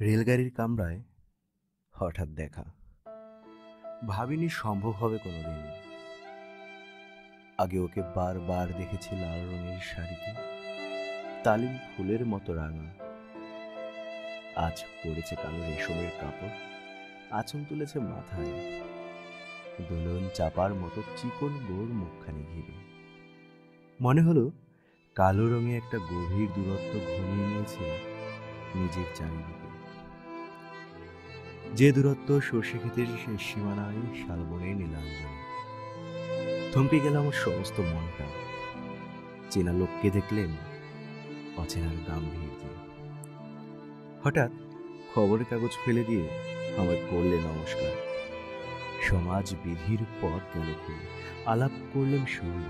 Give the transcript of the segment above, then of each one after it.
রেলগাড়ির কামরায় হঠাৎ দেখা। ভাবিনি সম্ভব হবে কোনোদিন। আগে ওকে বারবার দেখেছি লাল রঙের শাড়িতে, তালিম ফুলের মতো রাঙা। আজ পড়েছে কালো রেশমের কাপড়, আঁচল তুলেছে মাথায়, দোলন চাপার মতো চিকন গোর মুখখানি ঘিরে। মনে হলো কালো রঙে একটা গভীর দূরত্ব ঘনিয়ে নিয়েছে নিজের চারিদিকে, যে দূরত্ব সর্ষে ক্ষেতের শেষ সীমানায় শালবনের নীলাঞ্জনে। থমকে গেল আমার সমস্ত মনটা। চেনা লোককে দেখলেন অচেনার গাম্ভীর্যে। হঠাৎ খবরের কাগজ ফেলে দিয়ে আমায় করলে নমস্কার। সমাজ বিধির পথ গেল খুলে, আলাপ করলেন শুরু।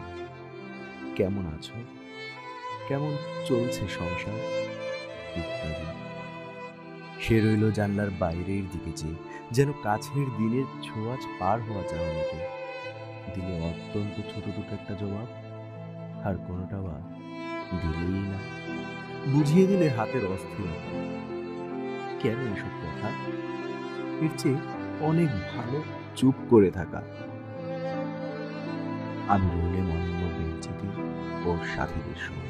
কেমন আছো, কেমন চলছে সংসার ইত্যাদি। সে রইল জানলার বাইরের দিকে চেয়ে, যেন কাছের দিনের ছোঁয়াচ পার হওয়া চাহনিতে। দিলে অত্যন্ত ছোট দুটো একটা জবাব, আর কোনোটা বা দিলেই না। বুঝিয়ে দিলে হাতের অস্থিরতা। কেন এসব কথা? এর চেয়ে অনেক ভালো চুপ করে থাকা। আমি রইলে অন্য বেঞ্চিতে ওর সাথীদের সঙ্গে।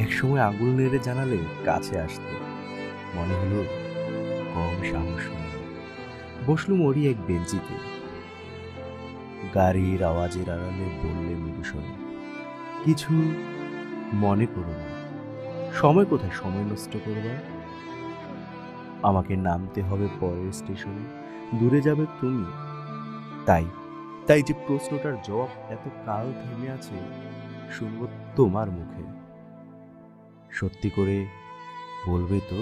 একসময় আঙুল নেড়ে জানালে কাছে আসতে, মনে হলো কম সাহস নয়। বসলুম ওরই এক বেঞ্চিতে। গাড়ির আওয়াজের আড়ালে বললে মৃদু স্বরে, কিছু মনে করো না। সময় কোথায় সময় নষ্ট করবার? আমাকে নামতে হবে পরের স্টেশনে, দূরে যাবে তুমি। তাই তাই যে প্রশ্নটার জবাব এত কাল থেমে আছে, শুনব তোমার মুখে। সত্যি করে বলবে তো?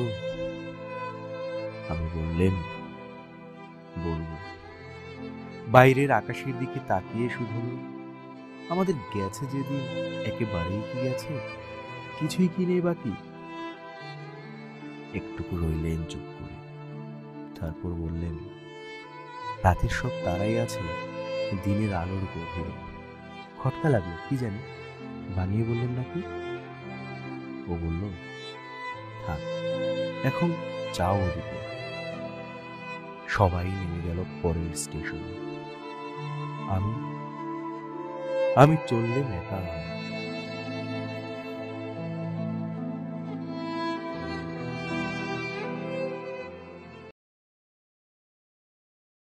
আমি বললেন, বলবো। বাইরের আকাশের দিকে তাকিয়ে শুধু, আমাদের গেছে যেদিন একেবারেই কি গেছে, কিছুই কি নেই বাকি। একটুকু রইলেন চুপ করে, তারপর বললেন, রাতের সব তারাই আছে দিনের আলোর গভীরে। খটকা লাগলো কি জানি, বানিয়ে বললেন নাকি? ও বলল, থাক এখন যাও ওদিকে। সবাই নেমে গেল পরের স্টেশনে। আমি আমি চললেম একা।